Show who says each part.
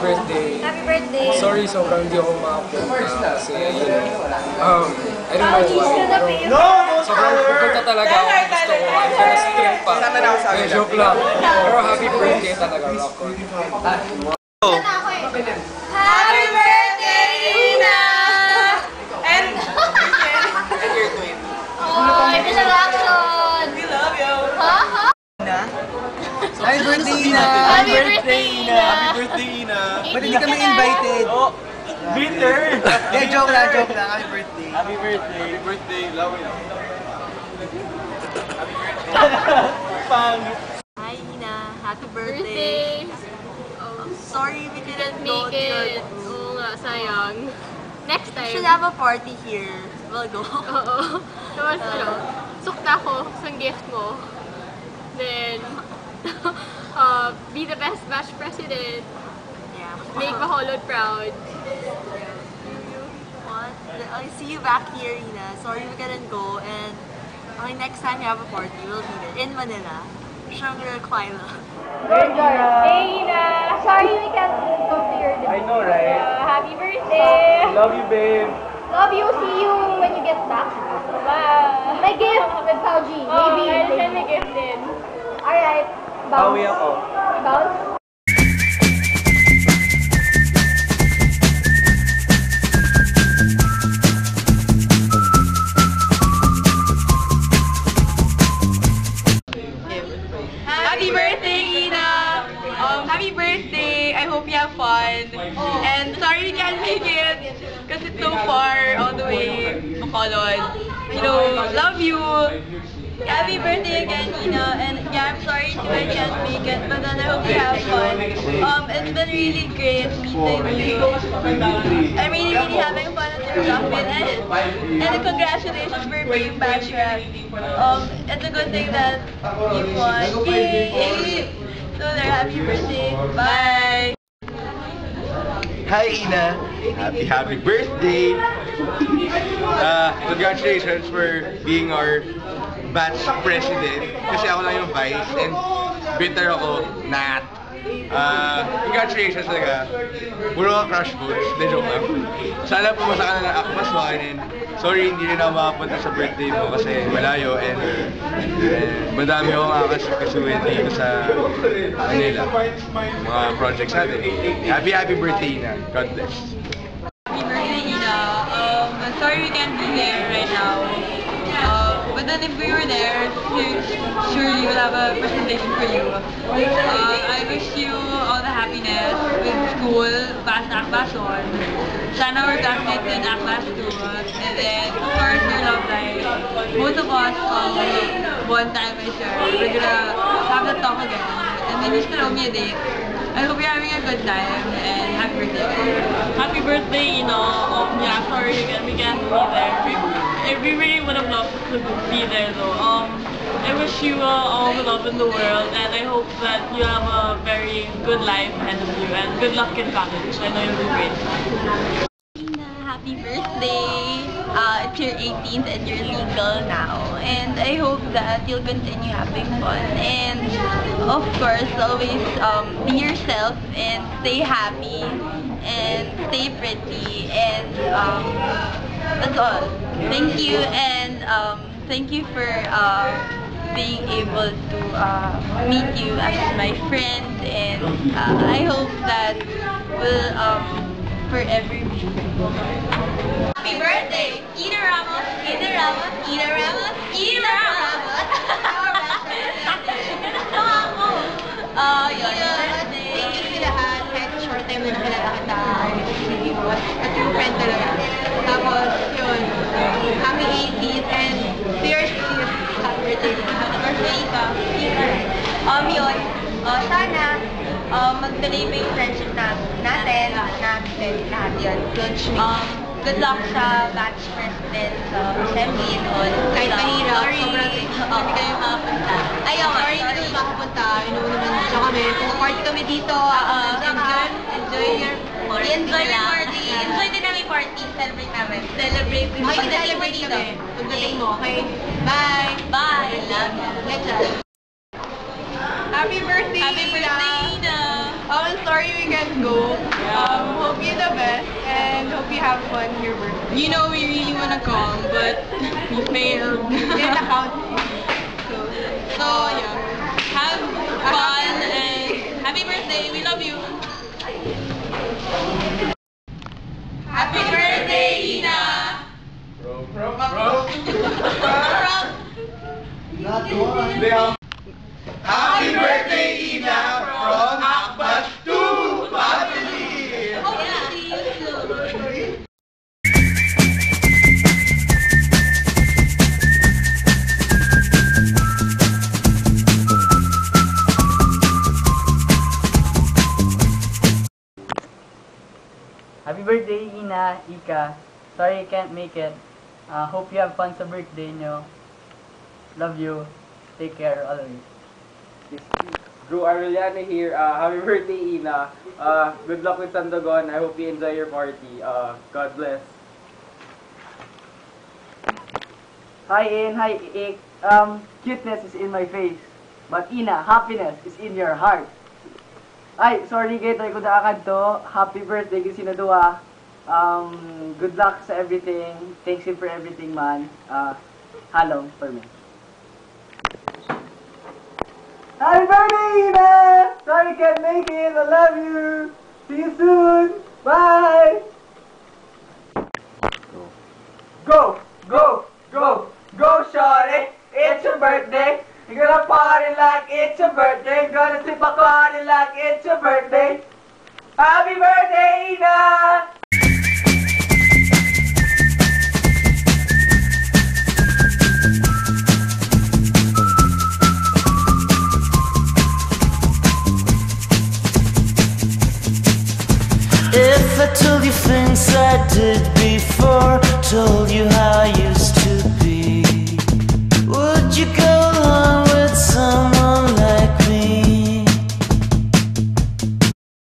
Speaker 1: birthday.
Speaker 2: Happy birthday.
Speaker 1: Sorry, sobrang hindi ako makapunta kasi, I don't know why. Sobrang pupunta talaga ako. Gusto ko. I'm gonna skip pa. Joke lang. Pero happy birthday talaga, rock on.
Speaker 2: Happy birthday, Ina! And
Speaker 3: your twin.
Speaker 2: oh, official action.
Speaker 3: We love you.
Speaker 2: Ha?
Speaker 4: Happy birthday, Ina!
Speaker 2: Happy birthday, Ina!
Speaker 3: Happy birthday, Ina.
Speaker 4: Ba't hindi kami invited?
Speaker 3: Oh, bitter.
Speaker 4: Yeah, joke lang. Happy birthday.
Speaker 3: Happy birthday. Happy birthday. Love you. Pang.
Speaker 5: Hi Ina, happy birthday. Sorry we didn't
Speaker 2: Make
Speaker 5: go to your...
Speaker 2: it. Oo nga, sayang. Next
Speaker 5: We
Speaker 2: time.
Speaker 5: should have a party here. We'll go.
Speaker 2: Oo. Tapos sukta ko sa gift mo. Then, be the best batch president.
Speaker 5: Yeah.
Speaker 2: Make Bacolod proud.
Speaker 5: What? I'll see you back here, Ina. Sorry we couldn't go, and next time you have a party, we'll be there in Manila. Sugar Kyla.
Speaker 2: Hey, Ina! Sorry we can't go to your
Speaker 3: I know, right?
Speaker 2: happy birthday!
Speaker 3: Love you, babe.
Speaker 2: Love you! See you when you get back. Bye! My gift with Pauji. Maybe. I'll send my gift in. Alright.
Speaker 3: Bawi ako.
Speaker 2: Bounce?
Speaker 6: Happy birthday, Ina! Happy birthday! I hope you have fun. And sorry we can't make it because it's so far all the way Bacolod. You know, love you!
Speaker 5: Happy birthday again, Ina. And yeah, I'm sorry too I can't make it, but then I hope you have fun. It's been really great meeting you. I'm really having fun at your outfit, and congratulations for being batch rep. It's a good thing that you won. Yay! So there, happy birthday. Bye.
Speaker 7: Hi Ina! Happy birthday! Congratulations for being our batch president. Kasi ako lang yung vice and bitter ako, Nat. Congratulations talaga. Puro ka crush foods. Hindi, joke lang. Sana pumasa ka na ng Akmas One and sorry hindi rin ako makapunta sa birthday mo kasi malayo and madami akong kakasuhin dito sa Manila. Mga projects natin. Happy birthday na. God bless.
Speaker 6: Happy birthday, Ina. Sorry we can't be there right now. But then if we were there, surely we'll have a presentation for you. I wish you all the happiness with school, past Akbason. Sana we're classmates in Akbas too. And then, of course, your love life. Most of us, one time I sure, we're gonna have that talk again. And then you still owe me a date. I hope you're having a good time and happy birthday again.
Speaker 8: Happy birthday, you know. Yeah, sorry again, we can't be there. We really would have loved to be there though. I wish you all the love in the world and I hope that you have a very good life ahead of you and good luck in college. I know you'll do great.
Speaker 5: Happy birthday! It's your 18th and you're legal now. And I hope that you'll continue having fun. And of course, always be yourself and stay happy and stay pretty. And that's all. Thank you and thank you for being able to meet you as my friend. And I hope that we'll forever be. Happy birthday! Ina Ramos! Ina Ramos! Ina Ramos! Ina Ramos! Thank you sa lahat. Kahit short time na nakilala kita, at your friend talaga. Tapos, yun, happy 18th and seriously, happy birthday. Happy birthday ka. Yun, sana, magdalay pa yung friendship natin, lahat yun. Good luck sa batch president sa assembly and all. Kahit mahirap, sobrang hindi kayo makapunta. Ayaw, sorry hindi kayo makapunta. Inuuna naman siya kami. Party kami dito. Enjoy your party. Enjoy your party. Enjoy din namin party. Celebrate namin. Celebrate. Celebrate kami. Pagdating mo, okay? Bye! Bye! Love you. Let's
Speaker 6: Happy birthday,
Speaker 5: Happy birthday, Ina!
Speaker 6: I'm sorry we can't go.
Speaker 5: best and hope you have fun your birthday.
Speaker 6: You know we really wanna come, but we failed.
Speaker 5: Didn't account.
Speaker 6: So yeah, have fun and happy birthday. We love you. Happy birthday, Ina.
Speaker 7: Happy birthday, Ina, from Akbash to family!
Speaker 6: Hope to see you soon.
Speaker 9: Happy birthday, Ina, Ika. Sorry you can't make it. Hope you have fun sa birthday nyo. Love you. Take care always.
Speaker 3: Drew Arellano here. Happy birthday, Ina. Good luck with Sandogon. I hope you enjoy your party. God bless.
Speaker 9: Hi, In. Hi, Ik. Cuteness is in my face. But Ina, happiness is in your heart. Ay, sorry kay tayo ko daakad to. Happy birthday kasi sinadua. Good luck sa everything. Thanks you for everything, man. Halong for me. Happy birthday, Ina! Sorry can't make it. I love you. See you soon. Bye. Go, go, go, go, shorty. It's your birthday. You're gonna party like it's your birthday. Gonna sip a party like it's your birthday. Happy birthday, Ina!
Speaker 10: If I told you things I did